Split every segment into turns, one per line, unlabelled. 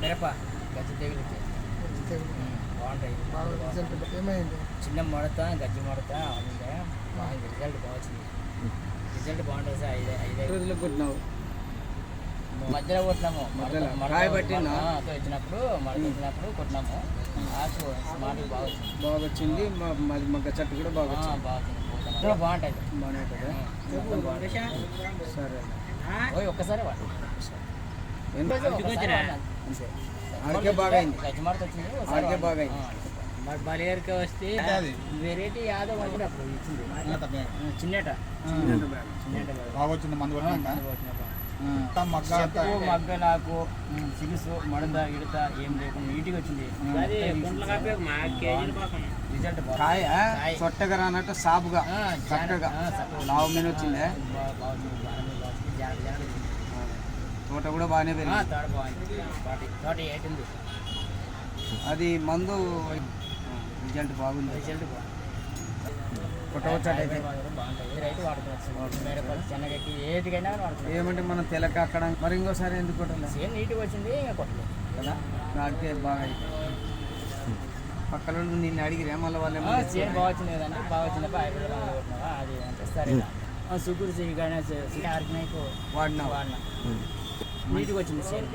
మిరప గజ్జి తెగులు బాగుంటాయి. ఏమైంది? చిన్న మడత గజ్జి మడత ఉండే బాగా రిజల్ట్ బాగా వచ్చింది. రిజల్ట్ బాగుంటుంది సార్. 5
రోజులు కొట్టినావు?
మధ్యలో కొట్టినాము.
కాయ పట్టిందా?
వచ్చినప్పుడు మడత వచ్చినప్పుడు కొట్టినాము. ఆకు స్మార్ట్ బాగా వచ్చింది.
బాగా వచ్చింది. మరి మగ్గ చెట్టు కూడా బాగా వచ్చింది.
బాగుంటుంది.
బాగానే కదా? సరే
ఒక్కసారి
ఆడికే బాగా అయింది.
గజ్జి మడత వచ్చింది.
ఆడికే బాగా అయింది.
మరి బలియర్కి వస్తే వెరైటీ యాదవ్ అంటే అప్పుడు ఇచ్చింది. చిన్నట
బాగా వచ్చింది. మందు
మగ్గ నాకు సిగుసు మడత ఇడత ఏం లేకుండా నీట్గా వచ్చింది. రిజల్ట్
కాయ చొట్టగా రానట్టు సాపుగా చక్కగా లావు మీద వచ్చిందే. తోట కూడా బాగానే పెరిగింది. అది మందు రిజల్ట్ బాగుంది.
రిజల్ట్ బాగుంది.
కొట్టవచ్చటైతే
ఏటికైనా
ఏమంటే మనం తెలక అక్కడ మరి ఇంకోసారి ఎందుకు కొట్టలేదు?
సేమ్ నీట్గా వచ్చింది. కొట్టలేదు కదా?
నాకే బాగా అయిపోయింది. పక్కన నిన్ను అడిగిరే మళ్ళీ వాళ్ళు
సేమ్ బాగా వచ్చింది కదంటే బాగా వచ్చినప్పుడు ఆయుర్వేద కొట్టినావా అది అంటే సరే సుకుడు ఆర్గనైక్
వాడినా
నీట్గా వచ్చింది. సేమ్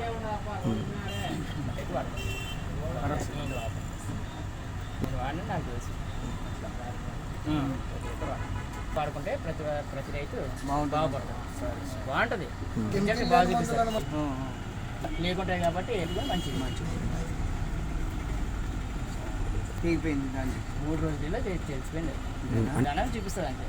వాడినా నాకు తెలుసు. పాడుకుంటే ప్రతి రైతు బాగుంటుంది. లేకుంటాయి కాబట్టి మంచిది
తెగిపోయింది. దాన్ని
3 రోజుల్లో తెలిసిపోయింది. దాని చూపిస్తుంది అంతే.